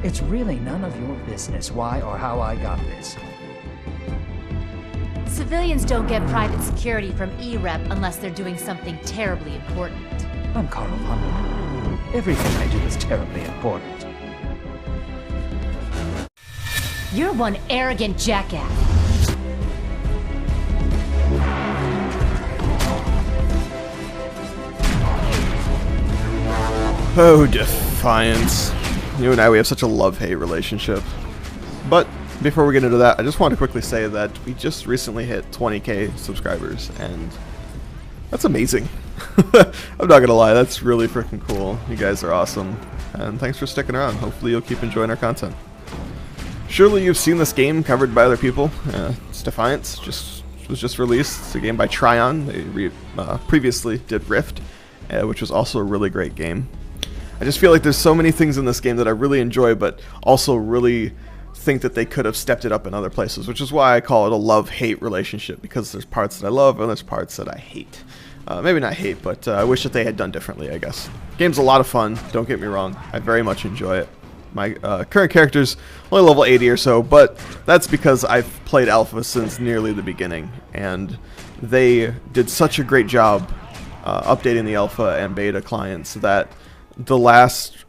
It's really none of your business why or how I got this. Civilians don't get private security from E-Rep unless they're doing something terribly important. I'm Carl Hummel. Everything I do is terribly important. You're one arrogant jackass. Oh, Defiance. You and I, we have such a love-hate relationship. But before we get into that, I just want to quickly say that we just recently hit 20k subscribers, and that's amazing. I'm not gonna lie, that's really freaking cool. You guys are awesome, and thanks for sticking around. Hopefully you'll keep enjoying our content. Surely you've seen this game covered by other people. It's Defiance, was just released. It's a game by Tryon. They previously did Rift, which was also a really great game. I just feel like there's so many things in this game that I really enjoy, but also really think that they could have stepped it up in other places, which is why I call it a love-hate relationship, because there's parts that I love and there's parts that I hate. Maybe not hate, but I wish that they had done differently, I guess. Game's a lot of fun, don't get me wrong. I very much enjoy it. My current character's only level 80 or so, but that's because I've played Alpha since nearly the beginning, and they did such a great job updating the Alpha and Beta clients that the last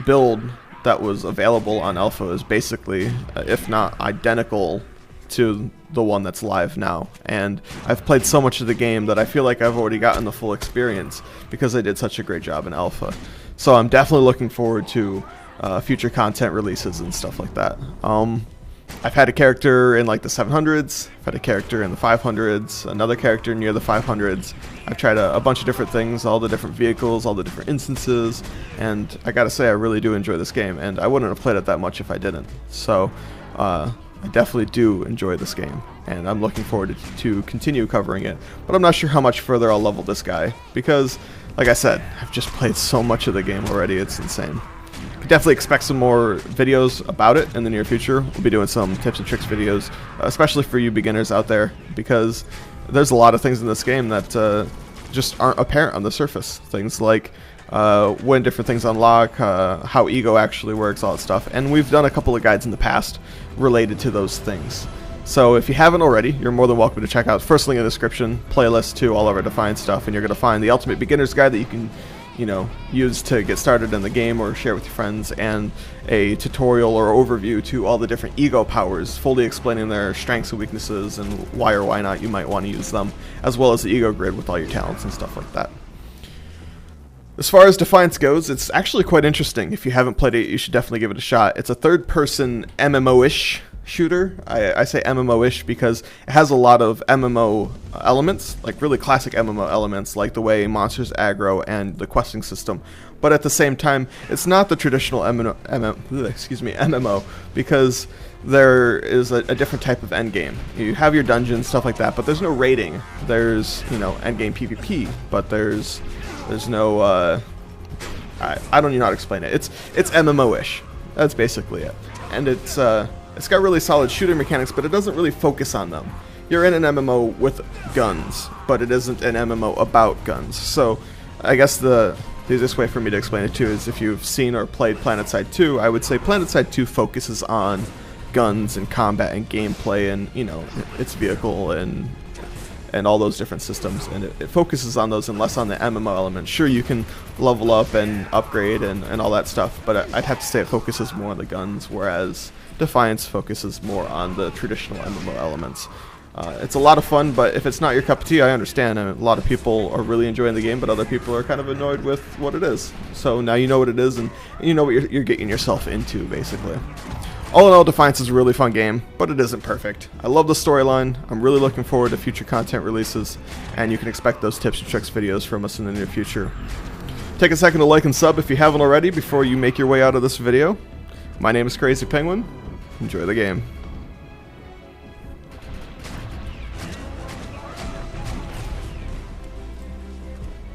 build that was available on Alpha is basically, if not identical to the one that's live now. And I've played so much of the game that I feel like I've already gotten the full experience because they did such a great job in Alpha. So I'm definitely looking forward to future content releases and stuff like that. I've had a character in like the 700s, I've had a character in the 500s, another character near the 500s. I've tried a bunch of different things, all the different vehicles, all the different instances, and I gotta say I really do enjoy this game, and I wouldn't have played it that much if I didn't. So I definitely do enjoy this game, and I'm looking forward to continue covering it, but I'm not sure how much further I'll level this guy, because like I said, I've just played so much of the game already, it's insane. Definitely expect some more videos about it in the near future. We'll be doing some tips and tricks videos, especially for you beginners out there, because there's a lot of things in this game that just aren't apparent on the surface. Things like when different things unlock, how ego actually works, all that stuff. And we've done a couple of guides in the past related to those things. So if you haven't already, you're more than welcome to check out first link in the description, playlist to all of our Defiance stuff, and you're going to find the Ultimate Beginner's Guide that you can use to get started in the game or share with your friends, and a tutorial or overview to all the different ego powers, fully explaining their strengths and weaknesses and why or why not you might want to use them, as well as the ego grid with all your talents and stuff like that. As far as Defiance goes, it's actually quite interesting. If you haven't played it, you should definitely give it a shot. It's a third-person MMO-ish shooter. I say MMO-ish because it has a lot of MMO elements, like really classic MMO elements, like the way monsters aggro and the questing system. But at the same time, it's not the traditional MMO, because there is a different type of endgame. You have your dungeons, stuff like that, but there's no raiding. There's, endgame PvP, but there's no, I don't even know how to explain it. It's MMO-ish. That's basically it. And it's got really solid shooter mechanics, but it doesn't really focus on them. You're in an MMO with guns, but it isn't an MMO about guns. So I guess the easiest way for me to explain it too is if you've seen or played PlanetSide 2, I would say PlanetSide 2 focuses on guns and combat and gameplay and, its vehicle and all those different systems, and it focuses on those and less on the MMO element. Sure, you can level up and upgrade and all that stuff, but I'd have to say it focuses more on the guns, whereas Defiance focuses more on the traditional MMO elements. It's a lot of fun, but if it's not your cup of tea, I understand. I mean, a lot of people are really enjoying the game, but other people are kind of annoyed with what it is. So now you know what it is, and you know what you're getting yourself into, basically. All in all, Defiance is a really fun game, but it isn't perfect. I love the storyline. I'm really looking forward to future content releases, and you can expect those tips and tricks videos from us in the near future. Take a second to like and sub if you haven't already before you make your way out of this video. My name is Crazy Penguin. Enjoy the game.